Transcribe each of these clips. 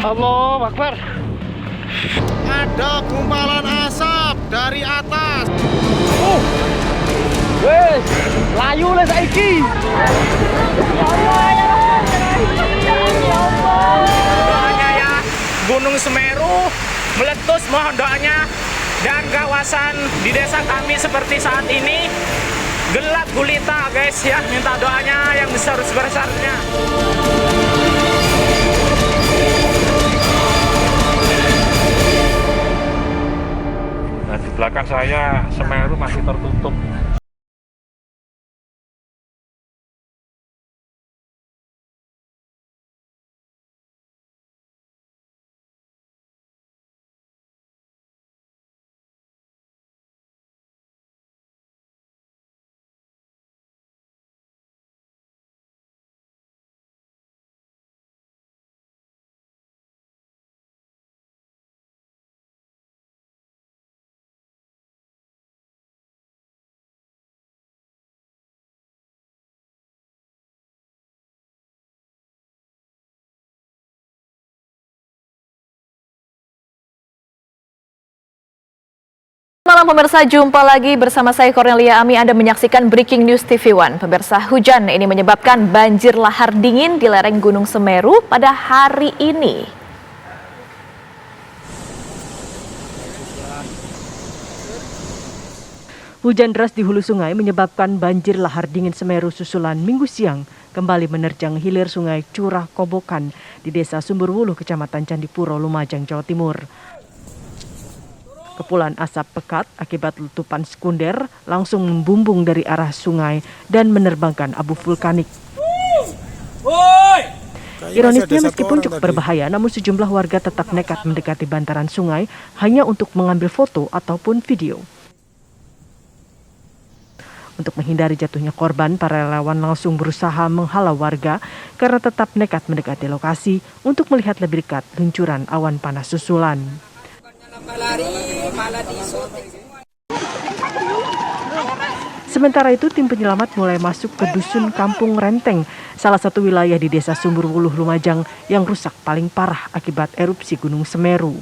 Allahu Akbar. Ada gumpalan asap dari atas. Wes, layu le saiki. Doanya ya, Gunung Semeru meletus, mohon doanya. Dan kawasan di desa kami seperti saat ini gelap gulita guys ya, minta doanya yang besar-besarnya. Nah, di belakang saya Semeru masih tertutup. Malam pemirsa, jumpa lagi bersama saya Cornelia Ami. Anda menyaksikan Breaking News TV One. Pemirsa, hujan ini menyebabkan banjir lahar dingin di lereng Gunung Semeru pada hari ini. Hujan deras di hulu sungai menyebabkan banjir lahar dingin Semeru susulan Minggu siang kembali menerjang hilir sungai Curah Kobokan di Desa Sumberwuluh, Kecamatan Candipuro, Lumajang, Jawa Timur. Kepulan asap pekat akibat letupan sekunder langsung membumbung dari arah sungai dan menerbangkan abu vulkanik. Ironisnya meskipun cukup berbahaya, namun sejumlah warga tetap nekat mendekati bantaran sungai hanya untuk mengambil foto ataupun video. Untuk menghindari jatuhnya korban, para relawan langsung berusaha menghalau warga karena tetap nekat mendekati lokasi untuk melihat lebih dekat luncuran awan panas susulan. Sementara itu, tim penyelamat mulai masuk ke dusun Kampung Renteng, salah satu wilayah di Desa Sumberwuluh, Lumajang yang rusak paling parah akibat erupsi Gunung Semeru.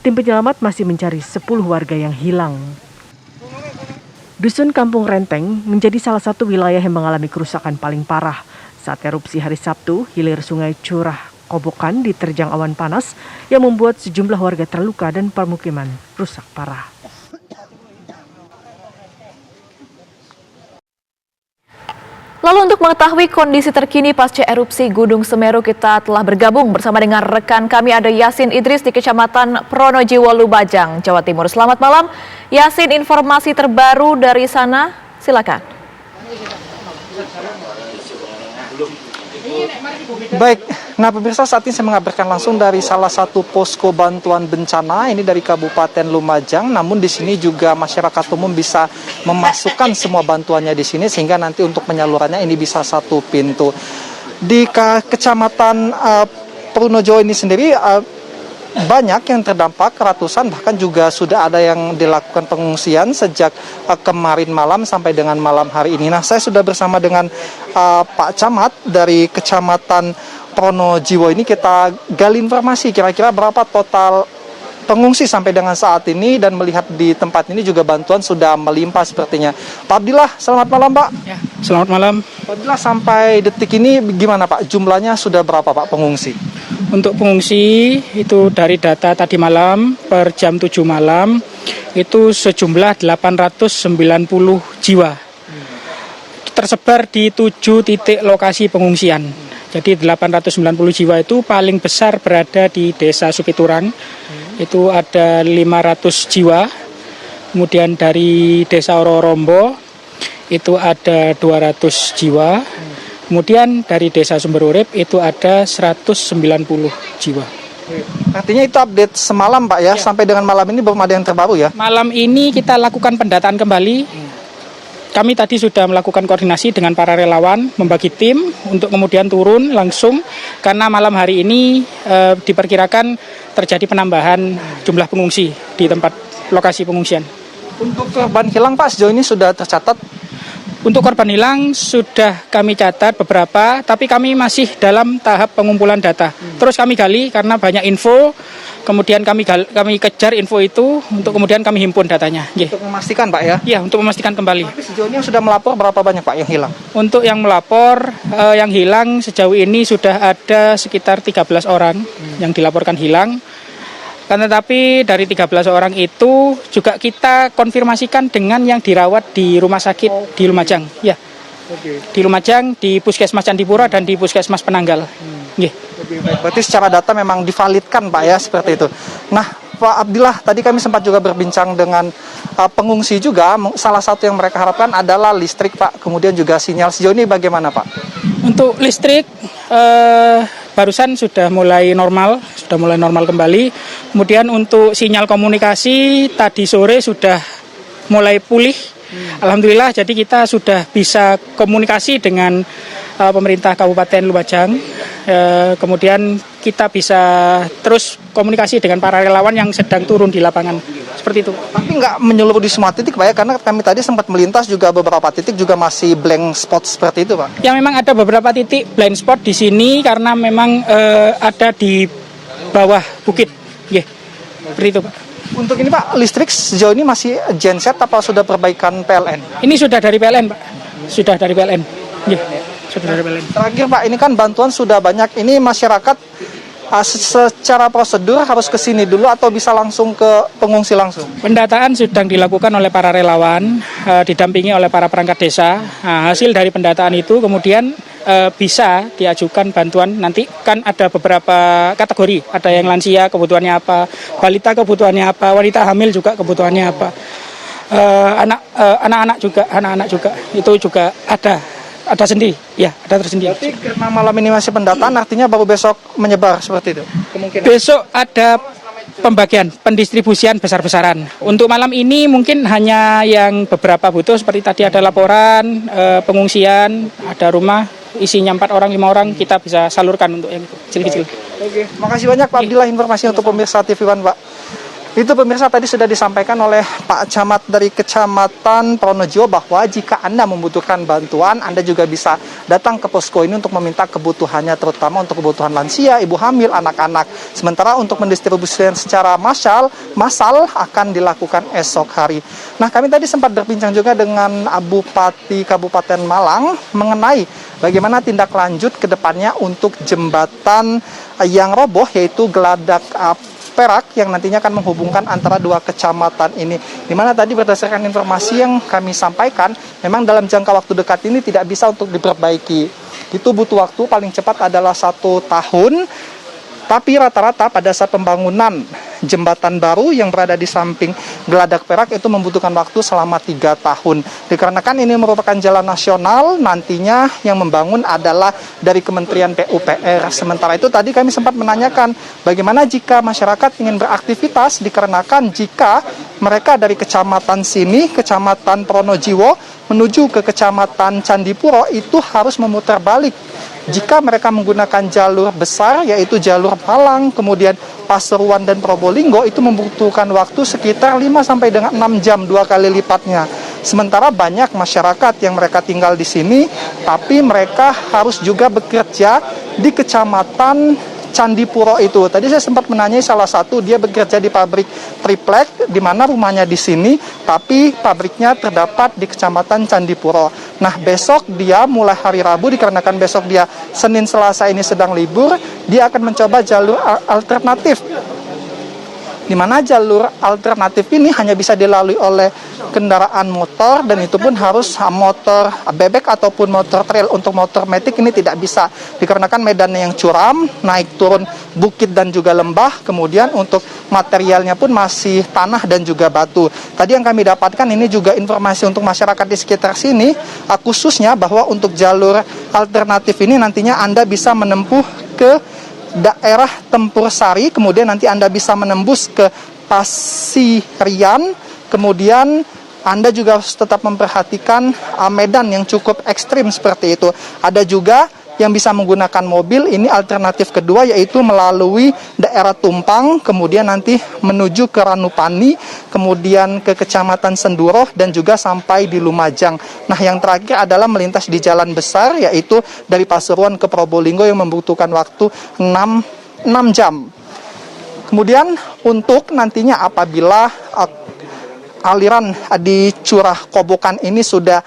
Tim penyelamat masih mencari 10 warga yang hilang. Dusun Kampung Renteng menjadi salah satu wilayah yang mengalami kerusakan paling parah. Saat erupsi hari Sabtu, hilir sungai Curah Kobokan diterjang awan panas yang membuat sejumlah warga terluka dan permukiman rusak parah. Lalu untuk mengetahui kondisi terkini pasca erupsi Gunung Semeru, kita telah bergabung bersama dengan rekan kami, ada Yasin Idris di Kecamatan Pronojiwo, Lumajang, Jawa Timur. Selamat malam, Yasin, informasi terbaru dari sana, silakan. Baik, nah pemirsa, saat ini saya mengabarkan langsung dari salah satu posko bantuan bencana ini dari Kabupaten Lumajang. Namun di sini juga masyarakat umum bisa memasukkan semua bantuannya di sini sehingga nanti untuk penyalurannya ini bisa satu pintu. Di Kecamatan Pronojiwo ini sendiri banyak yang terdampak, ratusan bahkan juga sudah ada yang dilakukan pengungsian sejak kemarin malam sampai dengan malam hari ini. Nah, saya sudah bersama dengan Pak Camat dari Kecamatan Pronojiwo ini. Kita gali informasi kira-kira berapa total pengungsi sampai dengan saat ini, dan melihat di tempat ini juga bantuan sudah melimpah sepertinya. Pak Abdillah, selamat malam Pak. Ya, selamat malam. Pak Abdillah, sampai detik ini gimana Pak? Jumlahnya sudah berapa Pak pengungsi? Untuk pengungsi itu dari data tadi malam per jam 7 malam itu sejumlah 890 jiwa. Tersebar di 7 titik lokasi pengungsian. Jadi 890 jiwa itu paling besar berada di Desa Supiturang. Itu ada 500 jiwa. Kemudian dari Desa Ororombo itu ada 200 jiwa. Kemudian dari Desa Sumberurip itu ada 190 jiwa. Artinya itu update semalam Pak ya, sampai dengan malam ini belum ada yang terbaru ya? Malam ini kita lakukan pendataan kembali. Kami tadi sudah melakukan koordinasi dengan para relawan, membagi tim untuk kemudian turun langsung. Karena malam hari ini diperkirakan terjadi penambahan jumlah pengungsi di tempat lokasi pengungsian. Untuk korban hilang Pak, sejauh ini sudah tercatat? Untuk korban hilang sudah kami catat beberapa, tapi kami masih dalam tahap pengumpulan data. Terus kami gali karena banyak info, kemudian kami kejar info itu untuk kemudian kami himpun datanya. Untuk memastikan Pak ya? Iya, untuk memastikan kembali. Tapi sejauh ini yang sudah melapor berapa banyak Pak yang hilang? Untuk yang melapor, yang hilang sejauh ini sudah ada sekitar 13 orang yang dilaporkan hilang. Karena tapi dari 13 orang itu juga kita konfirmasikan dengan yang dirawat di rumah sakit di Lumajang. Ya. Di Lumajang, di Puskesmas Candipuro dan di Puskesmas Penanggal. Berarti secara data memang divalidkan Pak ya, seperti itu. Nah Pak Abdillah, tadi kami sempat juga berbincang dengan pengungsi juga. Salah satu yang mereka harapkan adalah listrik Pak, kemudian juga sinyal. Sejauh ini bagaimana Pak? Untuk listrik barusan sudah mulai normal kembali. Kemudian untuk sinyal komunikasi tadi sore sudah mulai pulih. Alhamdulillah, jadi kita sudah bisa komunikasi dengan pemerintah Kabupaten Lumajang. Kemudian kita bisa terus komunikasi dengan para relawan yang sedang turun di lapangan. Seperti itu. Tapi nggak menyeluruh di semua titik Pak ya, karena kami tadi sempat melintas juga beberapa titik juga masih blank spot seperti itu Pak. Ya memang ada beberapa titik blind spot di sini karena memang ada di bawah bukit. Seperti itu Pak. Untuk ini Pak, listrik sejauh ini masih genset apa sudah perbaikan PLN? Ini sudah dari PLN Pak. Sudah dari PLN. Sudah dari PLN. Terakhir Pak, ini kan bantuan sudah banyak. Ini masyarakat secara prosedur harus ke sini dulu atau bisa langsung ke pengungsi langsung? Pendataan sedang dilakukan oleh para relawan, didampingi oleh para perangkat desa. Nah, hasil dari pendataan itu kemudian bisa diajukan bantuan. Nanti kan ada beberapa kategori, ada yang lansia kebutuhannya apa, balita kebutuhannya apa, wanita hamil juga kebutuhannya apa, anak-anak juga itu juga ada sendiri, ya ada tersendiri. Berarti karena malam ini masih pendataan, artinya baru besok menyebar seperti itu? Kemungkinan. Besok ada pembagian, pendistribusian besar-besaran. Untuk malam ini mungkin hanya yang beberapa butuh, seperti tadi ada laporan, pengungsian, ada rumah isinya 4 orang, 5 orang, kita bisa salurkan untuk yang kecil-kecil. Oke, makasih banyak Pak Abdillah informasi untuk pemirsa TV One Pak. Itu pemirsa tadi sudah disampaikan oleh Pak Camat dari Kecamatan Pronojiwo bahwa jika Anda membutuhkan bantuan, Anda juga bisa datang ke posko ini untuk meminta kebutuhannya, terutama untuk kebutuhan lansia, ibu hamil, anak-anak. Sementara untuk mendistribusikan secara massal akan dilakukan esok hari. Nah, kami tadi sempat berbincang juga dengan Bupati Kabupaten Malang mengenai bagaimana tindak lanjut ke depannya untuk jembatan yang roboh, yaitu Geladak Perak yang nantinya akan menghubungkan antara dua kecamatan ini. Di mana tadi berdasarkan informasi yang kami sampaikan, memang dalam jangka waktu dekat ini tidak bisa untuk diperbaiki. Itu butuh waktu paling cepat adalah 1 tahun. Tapi rata-rata pada saat pembangunan jembatan baru yang berada di samping Geladak Perak itu membutuhkan waktu selama 3 tahun. Dikarenakan ini merupakan jalan nasional, nantinya yang membangun adalah dari Kementerian PUPR. Sementara itu tadi kami sempat menanyakan bagaimana jika masyarakat ingin beraktivitas, dikarenakan jika mereka dari kecamatan sini, Kecamatan Pronojiwo, menuju ke Kecamatan Candipuro itu harus memutar balik. Jika mereka menggunakan jalur besar, yaitu jalur Malang, kemudian Pasuruan dan Probolinggo, itu membutuhkan waktu sekitar 5 sampai dengan 6 jam, 2 kali lipatnya. Sementara banyak masyarakat yang mereka tinggal di sini, tapi mereka harus juga bekerja di Kecamatan Candipuro itu. Tadi saya sempat menanyai salah satu, dia bekerja di pabrik triplek, di mana rumahnya di sini, tapi pabriknya terdapat di Kecamatan Candipuro. Nah, besok dia mulai hari Rabu, dikarenakan besok dia Senin Selasa ini sedang libur, dia akan mencoba jalur alternatif. Di mana jalur alternatif ini hanya bisa dilalui oleh kendaraan motor, dan itu pun harus motor bebek ataupun motor trail. Untuk motor matic ini tidak bisa, dikarenakan medannya yang curam, naik turun bukit dan juga lembah, kemudian untuk materialnya pun masih tanah dan juga batu. Tadi yang kami dapatkan ini juga informasi untuk masyarakat di sekitar sini, khususnya bahwa untuk jalur alternatif ini nantinya Anda bisa menempuh ke daerah Tempur Sari, kemudian nanti Anda bisa menembus ke Pasirian, kemudian Anda juga harus tetap memperhatikan medan yang cukup ekstrim seperti itu. Ada juga yang bisa menggunakan mobil, ini alternatif kedua yaitu melalui daerah Tumpang, kemudian nanti menuju ke Ranupani, kemudian ke Kecamatan Senduro, dan juga sampai di Lumajang. Nah, yang terakhir adalah melintas di jalan besar, yaitu dari Pasuruan ke Probolinggo yang membutuhkan waktu 6 jam. Kemudian untuk nantinya apabila aliran di Curah Kobokan ini sudah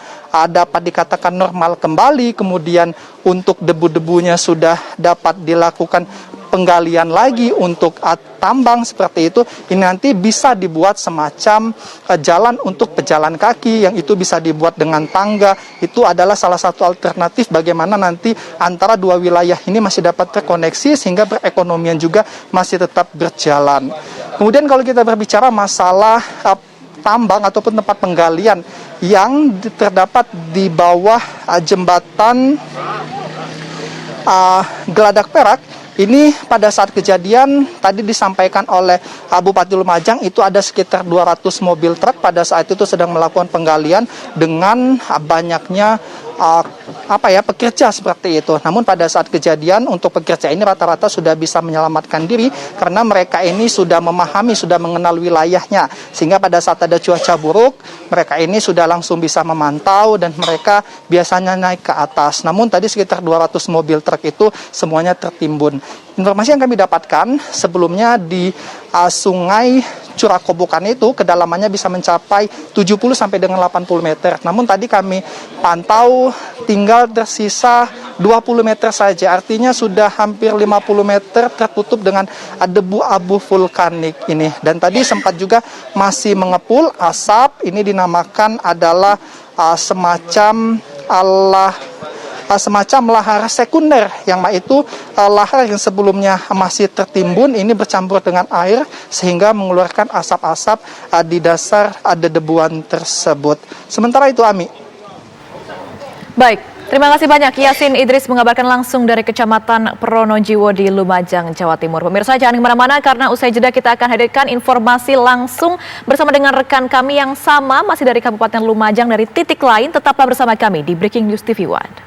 dapat dikatakan normal kembali, kemudian untuk debu-debunya sudah dapat dilakukan penggalian lagi untuk tambang seperti itu, ini nanti bisa dibuat semacam jalan untuk pejalan kaki yang itu bisa dibuat dengan tangga. Itu adalah salah satu alternatif bagaimana nanti antara dua wilayah ini masih dapat terkoneksi sehingga perekonomian juga masih tetap berjalan. Kemudian kalau kita berbicara masalah tambang ataupun tempat penggalian yang terdapat di bawah jembatan Geladak Perak, ini pada saat kejadian tadi disampaikan oleh Bupati Lumajang itu ada sekitar 200 mobil truk pada saat itu sedang melakukan penggalian dengan banyaknya pekerja seperti itu. Namun pada saat kejadian untuk pekerja ini rata-rata sudah bisa menyelamatkan diri karena mereka ini sudah memahami, sudah mengenal wilayahnya, sehingga pada saat ada cuaca buruk mereka ini sudah langsung bisa memantau dan mereka biasanya naik ke atas. Namun tadi sekitar 200 mobil truk itu semuanya tertimbun. Informasi yang kami dapatkan sebelumnya di sungai Curah Kobokan itu kedalamannya bisa mencapai 70 sampai dengan 80 meter. Namun tadi kami pantau tinggal tersisa 20 meter saja. Artinya sudah hampir 50 meter tertutup dengan debu abu vulkanik ini. Dan tadi sempat juga masih mengepul asap. Ini dinamakan adalah semacam lahar sekunder, yang itu lahar yang sebelumnya masih tertimbun ini bercampur dengan air sehingga mengeluarkan asap-asap di dasar debuan tersebut. Sementara itu, Ami. Baik, terima kasih banyak Yasin Idris mengabarkan langsung dari Kecamatan Pronojiwo di Lumajang, Jawa Timur. Pemirsa jangan kemana-mana karena usai jeda kita akan hadirkan informasi langsung bersama dengan rekan kami yang sama masih dari Kabupaten Lumajang dari titik lain. Tetaplah bersama kami di Breaking News TV One.